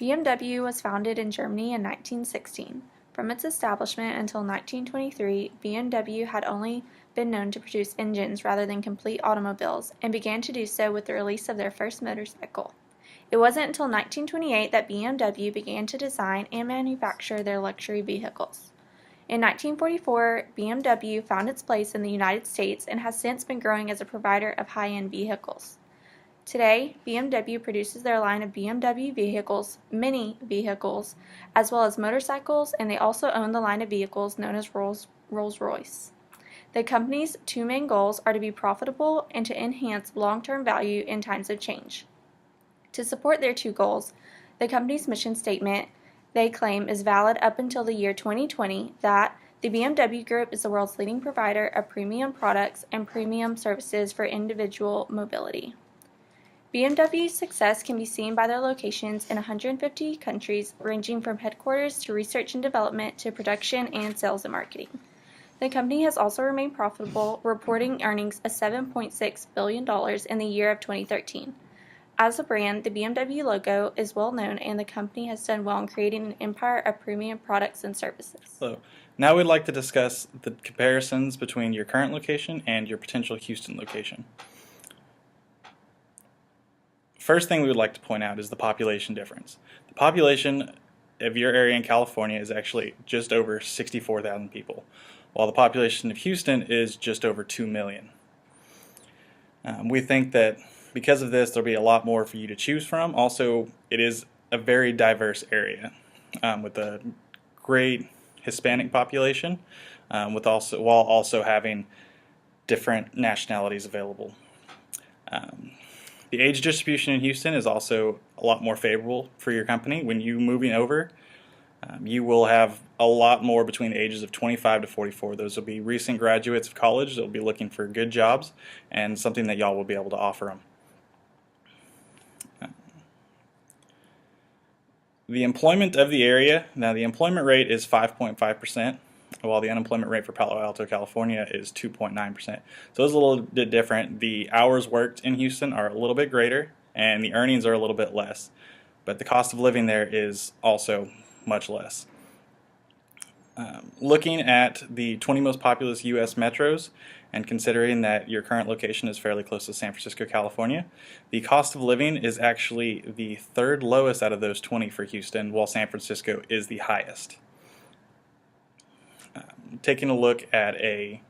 BMW was founded in Germany in 1916. From its establishment until 1923, BMW had only been known to produce engines rather than complete automobiles, and began to do so with the release of their first motorcycle. It wasn't until 1928 that BMW began to design and manufacture their luxury vehicles. In 1944, BMW found its place in the United States and has since been growing as a provider of high-end vehicles. Today, BMW produces their line of BMW vehicles, mini vehicles, as well as motorcycles, and they also own the line of vehicles known as Rolls-Royce. The company's two main goals are to be profitable and to enhance long-term value in times of change. To support their two goals, the company's mission statement, they claim, is valid up until the year 2020 that the BMW Group is the world's leading provider of premium products and premium services for individual mobility. BMW's success can be seen by their locations in 150 countries, ranging from headquarters to research and development to production and sales and marketing. The company has also remained profitable, reporting earnings of $7.6 billion in the year of 2013. As a brand, the BMW logo is well known, and the company has done well in creating an empire of premium products and services. So, now we'd like to discuss the comparisons between your current location and your potential Houston location. First thing we would like to point out is the population difference. The population of your area in California is actually just over 64,000 people, while the population of Houston is just over 2 million. We think that because of this, there'll be a lot more for you to choose from. Also, it is a very diverse area with a great Hispanic population, while also having different nationalities available. The age distribution in Houston is also a lot more favorable for your company. When you're moving over, you will have a lot more between the ages of 25 to 44. Those will be recent graduates of college that will be looking for good jobs and something that y'all will be able to offer them. The employment of the area, now the employment rate is 5.5%, while the unemployment rate for Palo Alto, California is 2.9%. So it's a little bit different. The hours worked in Houston are a little bit greater, and the earnings are a little bit less. But the cost of living there is also much less. Looking at the 20 most populous U.S. metros, and considering that your current location is fairly close to San Francisco, California, the cost of living is actually the third lowest out of those 20 for Houston, while San Francisco is the highest. Taking a look at a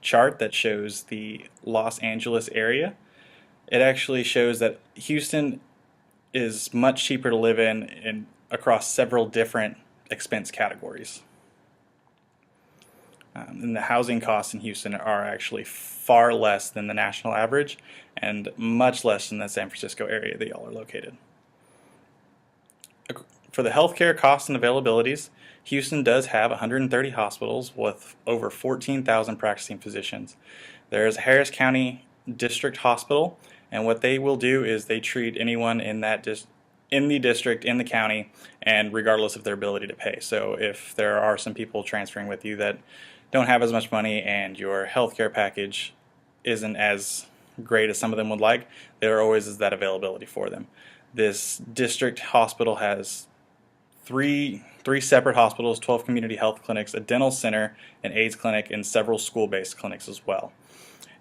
chart that shows the Los Angeles area, it actually shows that Houston is much cheaper to live in across several different expense categories. And the housing costs in Houston are actually far less than the national average and much less than the San Francisco area that y'all are located. For the healthcare costs and availabilities, Houston does have 130 hospitals with over 14,000 practicing physicians. There is a Harris County District Hospital, and what they will do is they treat anyone in that in the district, in the county, and regardless of their ability to pay. So if there are some people transferring with you that don't have as much money and your healthcare package isn't as great as some of them would like, there always is that availability for them. This district hospital has three separate hospitals, 12 community health clinics, a dental center, an AIDS clinic, and several school-based clinics as well.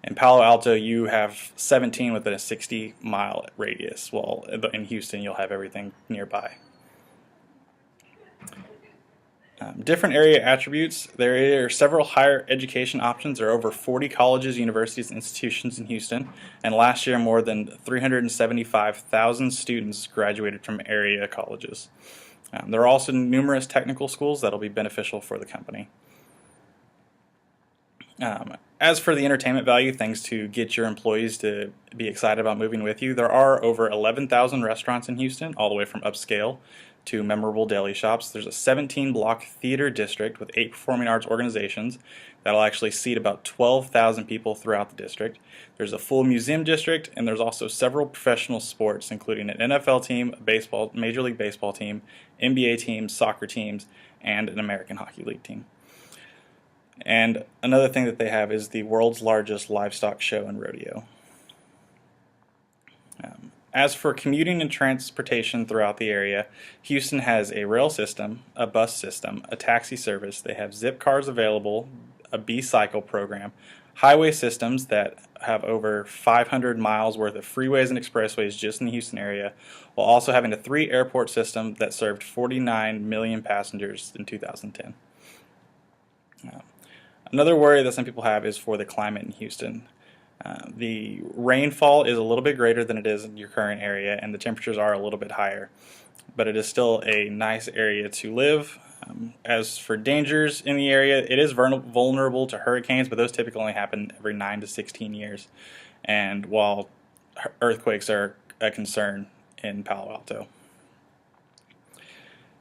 In Palo Alto, you have 17 within a 60-mile radius, while in Houston, you'll have everything nearby. Different area attributes. There are several higher education options. There are over 40 colleges, universities, and institutions in Houston, and last year more than 375,000 students graduated from area colleges. There are also numerous technical schools that will be beneficial for the company. As for the entertainment value, things to get your employees to be excited about moving with you, there are over 11,000 restaurants in Houston, all the way from upscale to memorable deli shops. There's a 17-block theater district with 8 performing arts organizations that will actually seat about 12,000 people throughout the district. There's a full museum district, and there's also several professional sports, including an NFL team, a Major League Baseball team, NBA teams, soccer teams, and an American Hockey League team. And another thing that they have is the world's largest livestock show and rodeo. As for commuting and transportation throughout the area, Houston has a rail system, a bus system, a taxi service. They have zip cars available, a B-cycle program, highway systems that have over 500 miles worth of freeways and expressways just in the Houston area, while also having a 3-airport system that served 49 million passengers in 2010. Another worry that some people have is for the climate in Houston. The rainfall is a little bit greater than it is in your current area, and the temperatures are a little bit higher, but it is still a nice area to live. As for dangers in the area, it is vulnerable to hurricanes, but those typically only happen every 9 to 16 years. And while earthquakes are a concern in Palo Alto.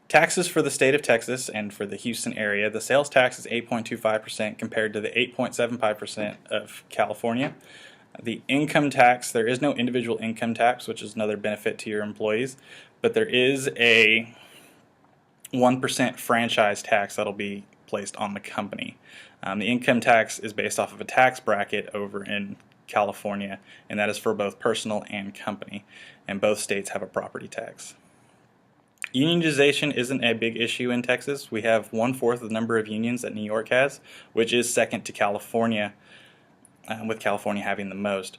Taxes for the state of Texas and for the Houston area, the sales tax is 8.25% compared to the 8.75% of California. The income tax, there is no individual income tax, which is another benefit to your employees, but there is a 1% franchise tax that'll be placed on the company. The income tax is based off of a tax bracket over in California, and that is for both personal and company, and both states have a property tax. Unionization isn't a big issue in Texas. We have 1/4 of the number of unions that New York has, which is second to California, with California having the most.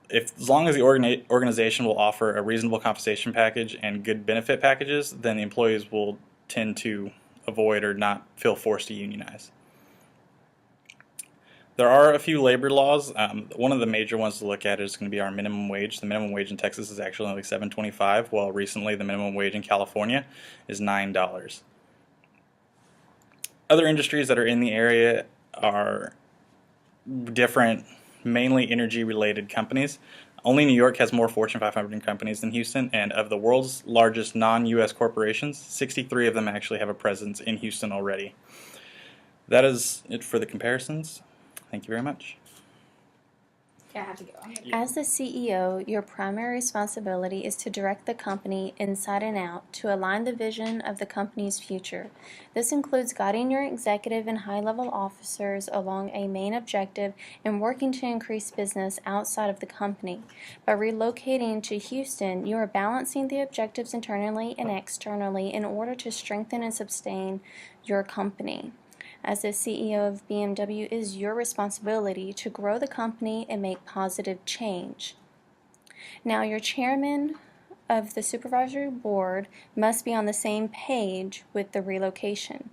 As long as the organization will offer a reasonable compensation package and good benefit packages, then the employees will tend to avoid or not feel forced to unionize. There are a few labor laws. One of the major ones to look at is going to be our minimum wage. The minimum wage in Texas is actually only $7.25, while recently the minimum wage in California is $9. Other industries that are in the area are different, mainly energy-related companies. Only New York has more Fortune 500 companies than Houston, and of the world's largest non-U.S. corporations, 63 of them actually have a presence in Houston already. That is it for the comparisons. Thank you very much. Yeah, I have to go. As the CEO, your primary responsibility is to direct the company inside and out to align the vision of the company's future. This includes guiding your executive and high-level officers along a main objective and working to increase business outside of the company. By relocating to Houston, you are balancing the objectives internally and externally in order to strengthen and sustain your company. As the CEO of BMW, it is your responsibility to grow the company and make positive change. Now, your chairman of the supervisory board must be on the same page with the relocation.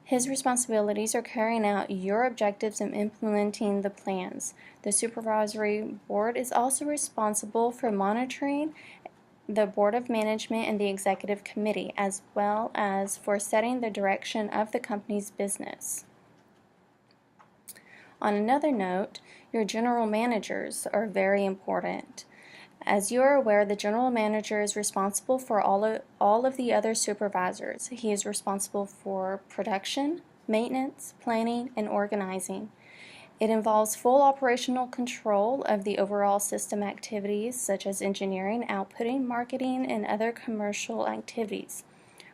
His responsibilities are carrying out your objectives and implementing the plans. The supervisory board is also responsible for monitoring the Board of Management and the Executive Committee, as well as for setting the direction of the company's business. On another note, your general managers are very important. As you are aware, the general manager is responsible for all of the other supervisors. He is responsible for production, maintenance, planning, and organizing. It involves full operational control of the overall system activities such as engineering, outputting, marketing, and other commercial activities.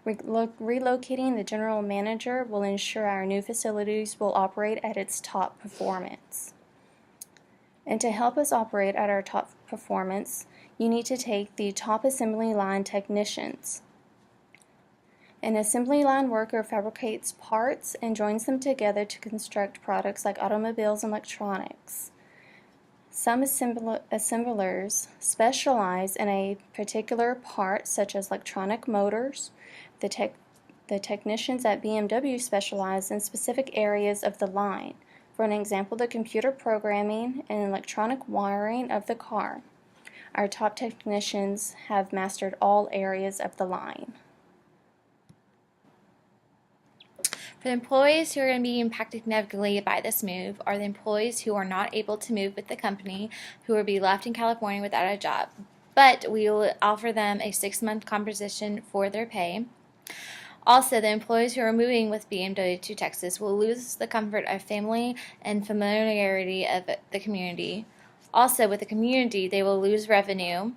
Relocating the general manager will ensure our new facilities will operate at its top performance. And to help us operate at our top performance, you need to take the top assembly line technicians. An assembly line worker fabricates parts and joins them together to construct products like automobiles and electronics. Some assemblers specialize in a particular part, such as electronic motors. The technicians at BMW specialize in specific areas of the line. For an example, the computer programming and electronic wiring of the car. Our top technicians have mastered all areas of the line. For the employees who are going to be impacted negatively by this move are the employees who are not able to move with the company, who will be left in California without a job. But we will offer them a 6-month compensation for their pay. Also, the employees who are moving with BMW to Texas will lose the comfort of family and familiarity of the community. Also, with the community, they will lose revenue.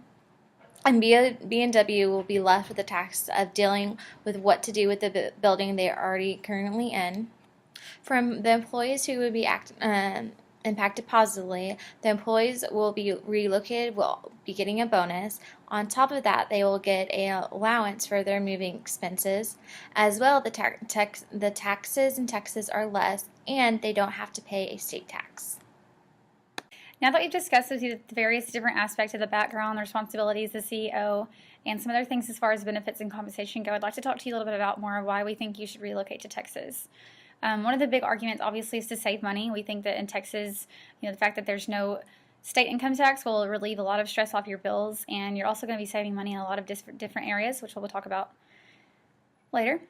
And BMW will be left with the task of dealing with what to do with the building they are already currently in. From the employees who would be impacted positively. The employees will be relocated, will be getting a bonus. On top of that, they will get an allowance for their moving expenses. As well, the taxes in Texas are less, and they don't have to pay a state tax. Now that we've discussed with you the various different aspects of the background, the responsibilities, the CEO, and some other things as far as benefits and compensation go, I'd like to talk to you a little bit about more why we think you should relocate to Texas. One of the big arguments, obviously, is to save money. We think that in Texas, the fact that there's no state income tax will relieve a lot of stress off your bills, and you're also going to be saving money in a lot of different areas, which we'll talk about later.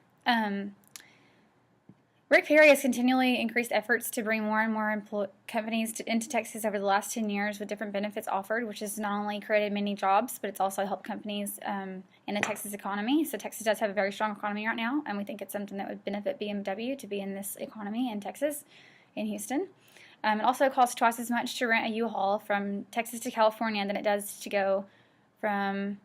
Rick Perry has continually increased efforts to bring more and more companies into Texas over the last 10 years with different benefits offered, which has not only created many jobs, but it's also helped companies in the Texas economy. So Texas does have a very strong economy right now, and we think it's something that would benefit BMW to be in this economy in Texas, in Houston. It also costs twice as much to rent a U-Haul from Texas to California than it does to go from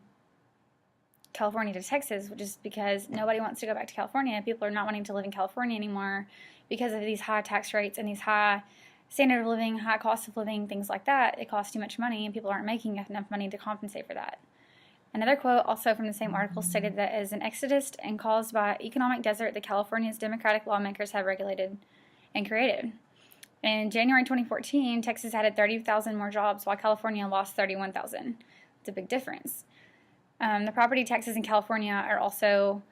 California to Texas, which is because nobody wants to go back to California. People are not wanting to live in California anymore because of these high tax rates and these high standard of living, high cost of living, things like that. It costs too much money, and people aren't making enough money to compensate for that. Another quote also from the same article stated that as an exodus and caused by economic desert that California's Democratic lawmakers have regulated and created. In January 2014, Texas added 30,000 more jobs while California lost 31,000. It's a big difference. The property taxes in California are also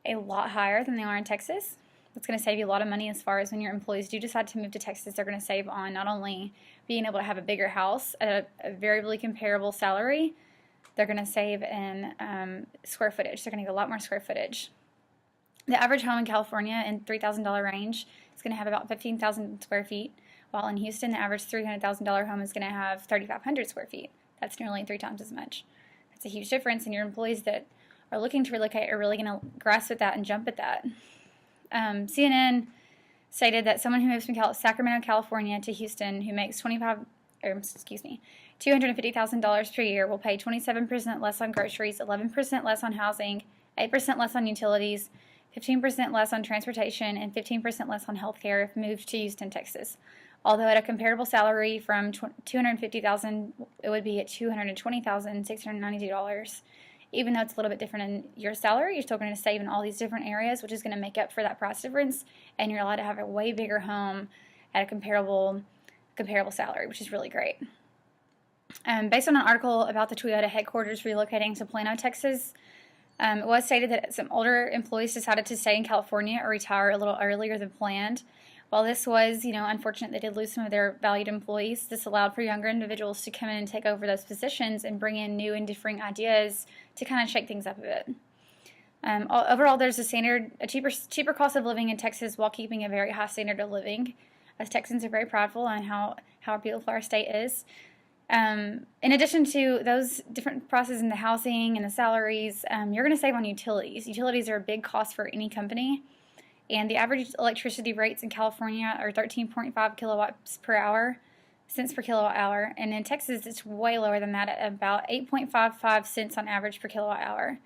a lot higher than they are in Texas. That's going to save you a lot of money as far as when your employees do decide to move to Texas, they're going to save on not only being able to have a bigger house at a variably comparable salary, they're going to save in square footage. They're going to get a lot more square footage. The average home in California in $3,000 range is going to have about 15,000 square feet, while in Houston, the average $300,000 home is going to have 3,500 square feet. That's nearly 3 times as much. It's a huge difference, and your employees that are looking to relocate are really going to grasp at that and jump at that. CNN stated that someone who moves from Sacramento, California to Houston who makes $250,000 per year will pay 27% less on groceries, 11% less on housing, 8% less on utilities, 15% less on transportation, and 15% less on health care if moved to Houston, Texas. Although at a comparable salary from $250,000, it would be at $220,692. Even though it's a little bit different in your salary, you're still going to save in all these different areas, which is going to make up for that price difference, and you're allowed to have a way bigger home at a comparable salary, which is really great. Based on an article about the Toyota headquarters relocating to Plano, Texas, it was stated that some older employees decided to stay in California or retire a little earlier than planned. While this was, unfortunate they did lose some of their valued employees, this allowed for younger individuals to come in and take over those positions and bring in new and differing ideas to kind of shake things up a bit. Overall, there's a cheaper cost of living in Texas while keeping a very high standard of living, as Texans are very prideful on how beautiful our state is. In addition to those different prices in the housing and the salaries, you're going to save on utilities. Utilities are a big cost for any company. And the average electricity rates in California are 13.5 cents per kilowatt hour. And in Texas, it's way lower than that at about 8.55 cents on average per kilowatt hour.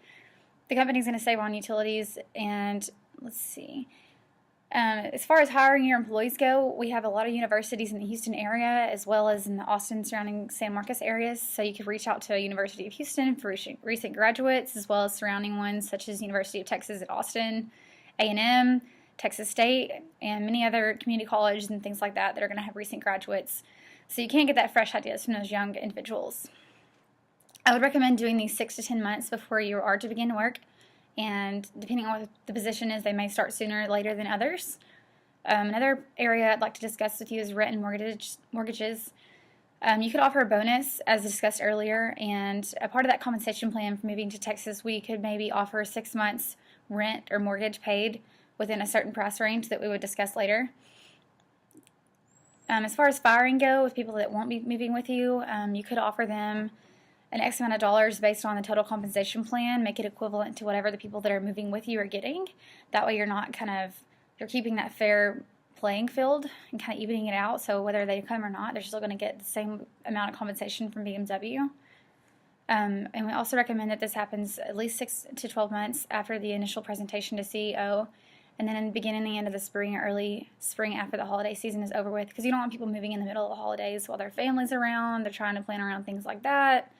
The company's going to save on utilities. And let's see. As far as hiring your employees go, we have a lot of universities in the Houston area as well as in the Austin surrounding San Marcos areas. So you could reach out to University of Houston for recent graduates as well as surrounding ones such as University of Texas at Austin, A&M, Texas State, and many other community colleges and things like that are going to have recent graduates. So you can get that fresh ideas from those young individuals. I would recommend doing these 6 to 10 months before you are to begin work. And depending on what the position is, they may start sooner or later than others. Another area I'd like to discuss with you is rent and mortgages. You could offer a bonus, as discussed earlier, and a part of that compensation plan for moving to Texas, we could maybe offer 6 months rent or mortgage paid within a certain price range that we would discuss later. As far as firing go, with people that won't be moving with you, you could offer them an X amount of dollars based on the total compensation plan, make it equivalent to whatever the people that are moving with you are getting. That way you're not you're keeping that fair playing field and kind of evening it out, so whether they come or not, they're still going to get the same amount of compensation from BMW. And we also recommend that this happens at least 6 to 12 months after the initial presentation to CEO, and then in the beginning and end of the spring, early spring after the holiday season is over with, because you don't want people moving in the middle of the holidays while their family's around. They're trying to plan around things like that.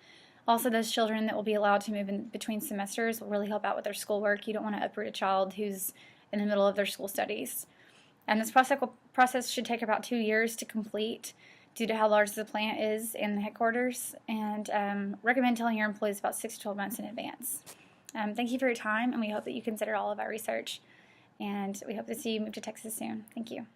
Also, those children that will be allowed to move in between semesters will really help out with their schoolwork. You don't want to uproot a child who's in the middle of their school studies. And this process should take about 2 years to complete due to how large the plant is and the headquarters, and recommend telling your employees about 6 to 12 months in advance. Thank you for your time, and we hope that you consider all of our research, and we hope to see you move to Texas soon. Thank you.